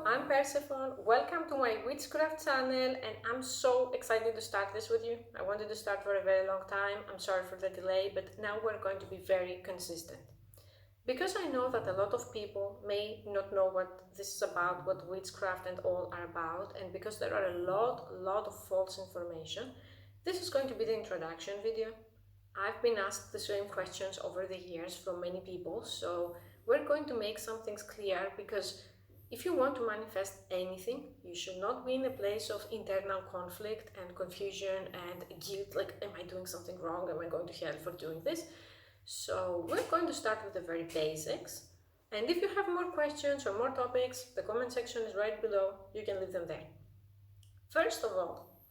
I'm Persephone. Welcome to my witchcraft channel, and I'm so excited to start this with you. I wanted to start for a very long time. I'm sorry for the delay, but now we're going to be very consistent. Because I know that a lot of people may not know what this is about, what witchcraft and all are about, and because there are a lot of false information, this is going to be the introduction video. I've been asked the same questions over the years from many people, so we're going to make some things clear, because if you want to manifest anything, you should not be in a place of internal conflict and confusion and guilt, like, am I doing something wrong? Am I going to hell for doing this? So we're going to start with the very basics. And if you have more questions or more topics, the comment section is right below. You can leave them there. First of all,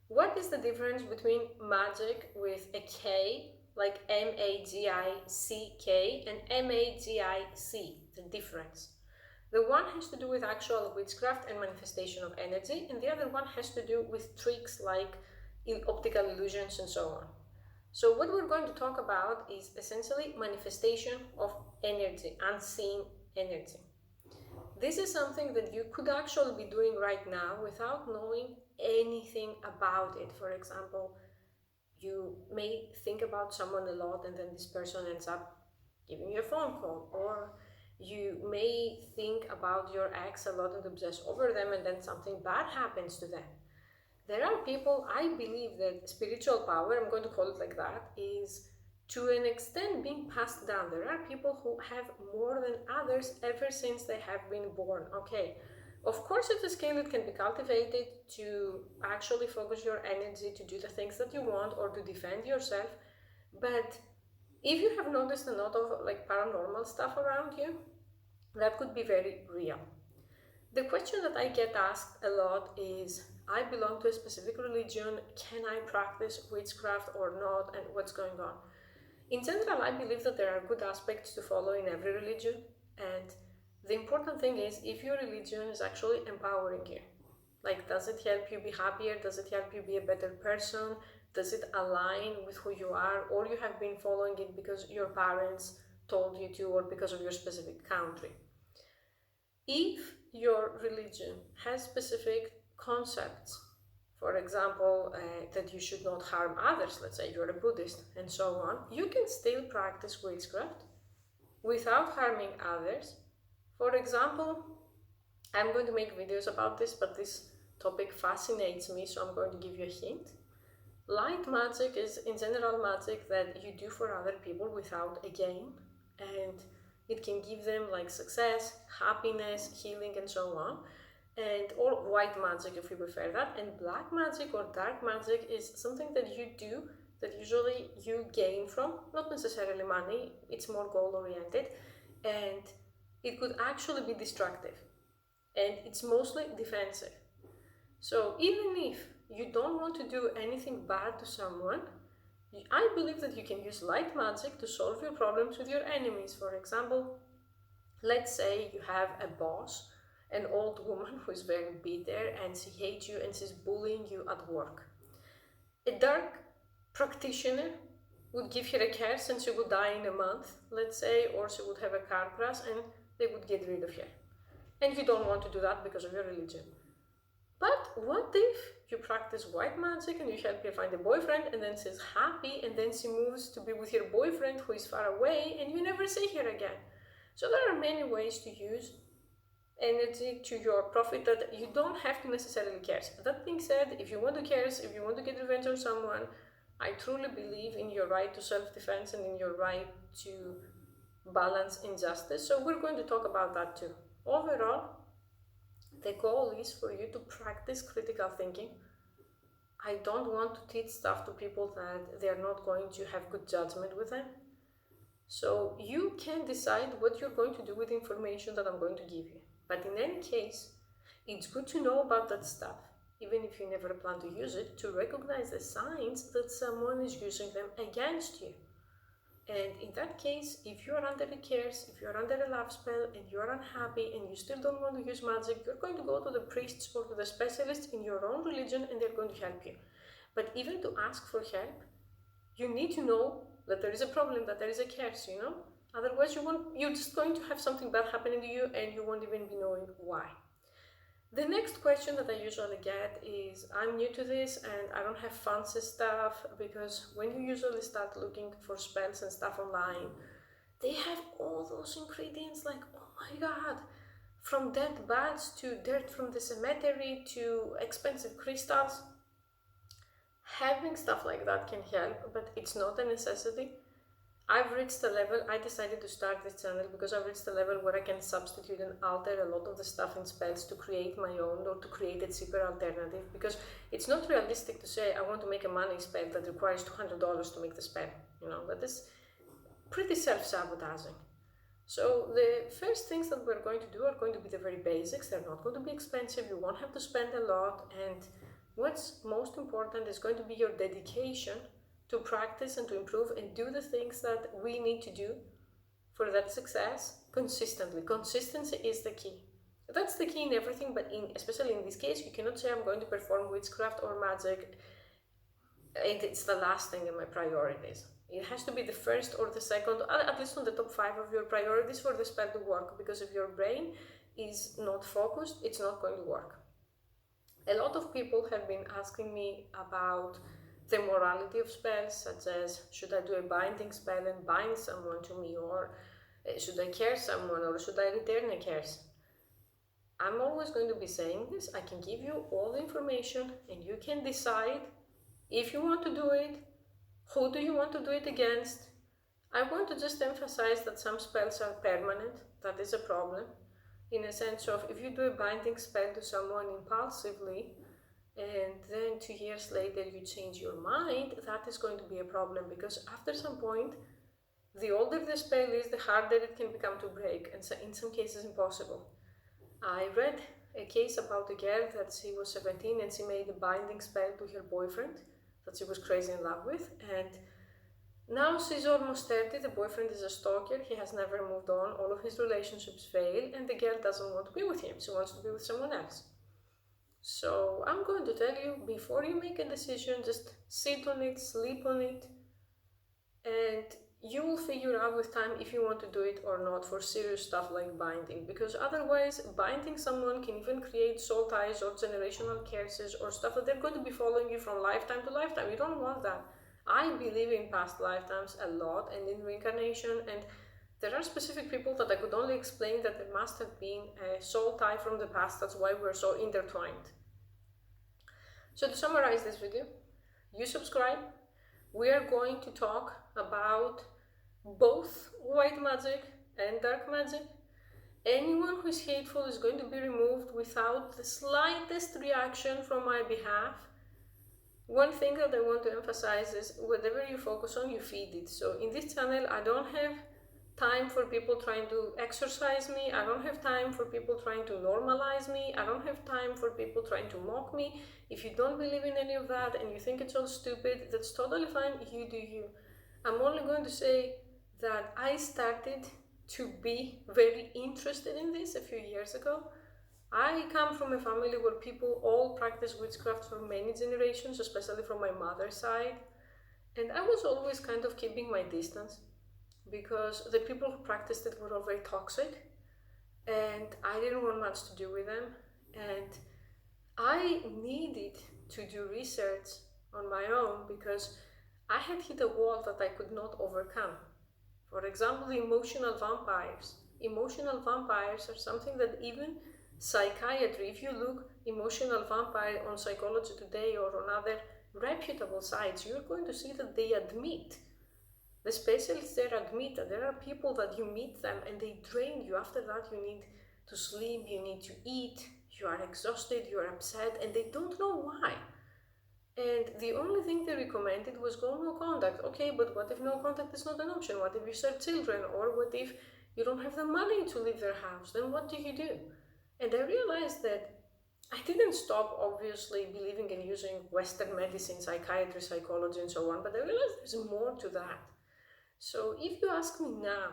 what is the difference between magic with a K, like M-A-G-I-C-K, and M-A-G-I-C, the difference? The one has to do with actual witchcraft and manifestation of energy, and the other one has to do with tricks like optical illusions and so on. So what we're going to talk about is essentially manifestation of energy, unseen energy. This is something that you could actually be doing right now without knowing anything about it. For example, you may think about someone a lot and then this person ends up giving you a phone call, or you may think about your ex a lot and obsess over them and then something bad happens to them. There are people, I believe that spiritual power, I'm going to call it like that, is to an extent being passed down. There are people who have more than others ever since they have been born. Okay, of course at a scale it can be cultivated to actually focus your energy to do the things that you want or to defend yourself, but if you have noticed a lot of like paranormal stuff around you, that could be very real. The question that I get asked a lot is, I belong to a specific religion, can I practice witchcraft or not, and what's going on? In general, I believe that there are good aspects to follow in every religion, and the important thing is if your religion is actually empowering you. Like, does it help you be happier? Does it help you be a better person? Does it align with who you are? Or you have been following it because your parents told you to, or because of your specific country. If your religion has specific concepts, for example, that you should not harm others, let's say you're a Buddhist and so on, you can still practice witchcraft without harming others. For example, I'm going to make videos about this, but this topic fascinates me, so I'm going to give you a hint. Light magic is in general magic that you do for other people without a gain, and it can give them like success, happiness, healing, and so on. And or white magic if you prefer that. And black magic or dark magic is something that you do that usually you gain from, not necessarily money, it's more goal oriented, and it could actually be destructive, and it's mostly defensive. So even if you don't want to do anything bad to someone, I believe that you can use light magic to solve your problems with your enemies. For example, let's say you have a boss, an old woman who is very bitter and she hates you and she's bullying you at work. A dark practitioner would give her a curse and she would die in a month, let's say, or she would have a car crash and they would get rid of her. And you don't want to do that because of your religion. But what if you practice white magic and you help her find a boyfriend and then she's happy and then she moves to be with your boyfriend who is far away and you never see her again? So there are many ways to use energy to your profit that you don't have to necessarily curse. That being said, if you want to curse, if you want to get revenge on someone, I truly believe in your right to self-defense and in your right to balance injustice. So we're going to talk about that too. Overall, the goal is for you to practice critical thinking. I don't want to teach stuff to people that they're not going to have good judgment with them. So you can decide what you're going to do with the information that I'm going to give you. But in any case, it's good to know about that stuff, even if you never plan to use it, to recognize the signs that someone is using them against you. And in that case, if you are under a curse, if you are under a love spell and you are unhappy and you still don't want to use magic, you're going to go to the priests or to the specialists in your own religion and they're going to help you. But even to ask for help, you need to know that there is a problem, that there is a curse, you know? Otherwise, you're just going to have something bad happening to you and you won't even be knowing why. The next question that I usually get is, I'm new to this and I don't have fancy stuff, because when you usually start looking for spells and stuff online, they have all those ingredients like, oh my god, from dead bats to dirt from the cemetery to expensive crystals. Having stuff like that can help, but it's not a necessity. I've reached a level, I decided to start this channel because I've reached a level where I can substitute and alter a lot of the stuff in spells to create my own, or to create a cheaper alternative, because it's not realistic to say I want to make a money spell that requires $200 to make the spell. You know, that is pretty self-sabotaging. So the first things that we're going to do are going to be the very basics. They're not going to be expensive, you won't have to spend a lot, and what's most important is going to be your dedication to practice and to improve and do the things that we need to do for that success consistently. Consistency is the key. That's the key in everything, but especially in this case, you cannot say I'm going to perform witchcraft or magic and it's the last thing in my priorities. It has to be the first or the second, at least on the top 5 of your priorities for the spell to work, because if your brain is not focused, it's not going to work. A lot of people have been asking me about the morality of spells, such as, should I do a binding spell and bind someone to me, or should I curse someone, or should I return a curse? I'm always going to be saying this. I can give you all the information and you can decide if you want to do it, who do you want to do it against. I want to just emphasize that some spells are permanent. That is a problem, in a sense of, if you do a binding spell to someone impulsively and then 2 years later you change your mind, that is going to be a problem, because after some point, the older the spell is, the harder it can become to break, and so in some cases impossible. I read a case about a girl that she was 17 and she made a binding spell to her boyfriend that she was crazy in love with, and now she's almost 30, the boyfriend is a stalker, he has never moved on, all of his relationships fail, and the girl doesn't want to be with him, she wants to be with someone else. So I'm going to tell you, before you make a decision, just sit on it, sleep on it, and you will figure out with time if you want to do it or not for serious stuff like binding, because otherwise binding someone can even create soul ties or generational curses or stuff that they're going to be following you from lifetime to lifetime. You don't want that. I believe in past lifetimes a lot and in reincarnation, and there are specific people that I could only explain that there must have been a soul tie from the past. That's why we're so intertwined. So to summarize this video, you subscribe. We are going to talk about both white magic and dark magic. Anyone who is hateful is going to be removed without the slightest reaction from my behalf. One thing that I want to emphasize is, whatever you focus on, you feed it. So in this channel, I don't have time for people trying to exercise me. I don't have time for people trying to normalize me. I don't have time for people trying to mock me. If you don't believe in any of that and you think it's all stupid, that's totally fine. You do you. I'm only going to say that I started to be very interested in this a few years ago. I come from a family where people all practice witchcraft for many generations, especially from my mother's side. And I was always kind of keeping my distance, because the people who practiced it were all very toxic and I didn't want much to do with them, and I needed to do research on my own because I had hit a wall that I could not overcome. For example, the emotional vampires. Emotional vampires are something that even psychiatry, if you look emotional vampire on Psychology Today or on other reputable sites, you're going to see that they admit, the specialists there admit that there are people that you meet them and they drain you. After that, you need to sleep, you need to eat, you are exhausted, you are upset, and they don't know why. And the only thing they recommended was go no contact. Okay, but what if no contact is not an option? What if you serve children? Or what if you don't have the money to leave their house? Then what do you do? And I realized that I didn't stop, obviously, believing in using Western medicine, psychiatry, psychology, and so on, but I realized there's more to that. So if you ask me now,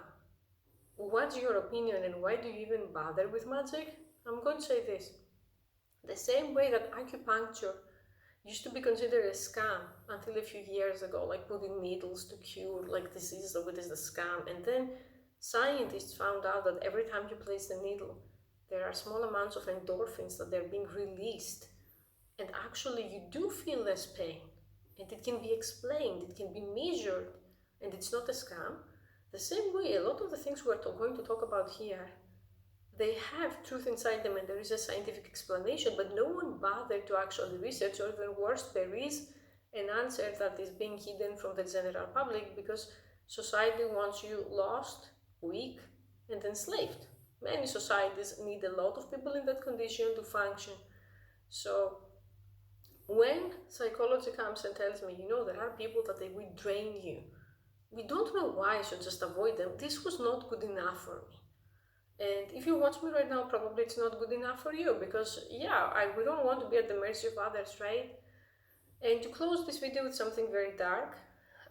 what's your opinion and why do you even bother with magic? I'm going to say this. The same way that acupuncture used to be considered a scam until a few years ago, like putting needles to cure like diseases, of it is a scam. And then scientists found out that every time you place the needle, there are small amounts of endorphins that they're being released, and actually you do feel less pain, and it can be explained, it can be measured, and it's not a scam. The same way, a lot of the things we're going to talk about here, they have truth inside them and there is a scientific explanation, but no one bothered to actually research, or even worse, there is an answer that is being hidden from the general public because society wants you lost, weak, and enslaved. Many societies need a lot of people in that condition to function. So when psychology comes and tells me, there are people that they will drain you, we don't know why I should just avoid them. This was not good enough for me. And if you watch me right now, probably it's not good enough for you because, we don't want to be at the mercy of others, right? And to close this video with something very dark,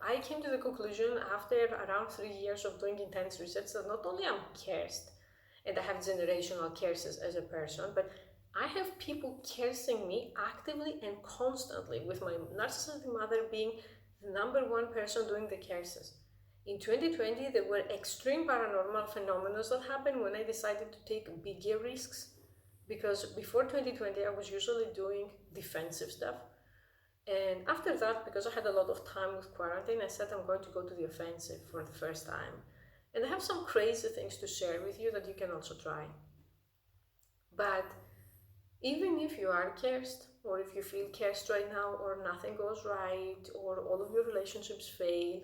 I came to the conclusion after around 3 years of doing intense research that not only I'm cursed and I have generational curses as a person, but I have people cursing me actively and constantly, with my narcissistic mother being the #1 person doing the curses. In 2020, there were extreme paranormal phenomena that happened when I decided to take bigger risks, because before 2020, I was usually doing defensive stuff. And after that, because I had a lot of time with quarantine, I said I'm going to go to the offensive for the first time. And I have some crazy things to share with you that you can also try. But even if you are cursed, or if you feel cursed right now, or nothing goes right, or all of your relationships fail,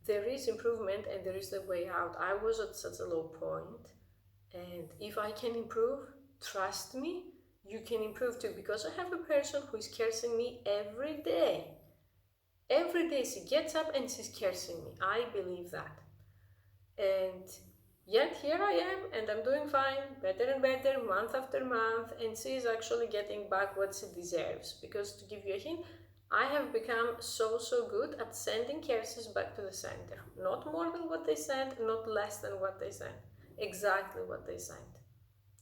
there is improvement and there is the way out. I was at such a low point, and if I can improve, trust me, you can improve too, because I have a person who is cursing me every day. Every day she gets up and she's cursing me. I believe that. And yet here I am, and I'm doing fine, better and better, month after month, and she is actually getting back what she deserves. Because to give you a hint, I have become so good at sending curses back to the sender. Not more than what they sent, not less than what they sent. Exactly what they sent.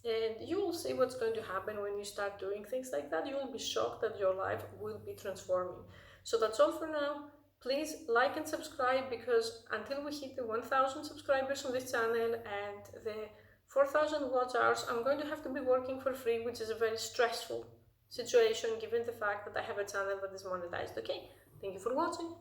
And you will see what's going to happen when you start doing things like that. You will be shocked that your life will be transforming. So that's all for now. Please like and subscribe, because until we hit the 1,000 subscribers on this channel and the 4,000 watch hours, I'm going to have to be working for free, which is a very stressful situation given the fact that I have a channel that is monetized. Okay, thank you for watching.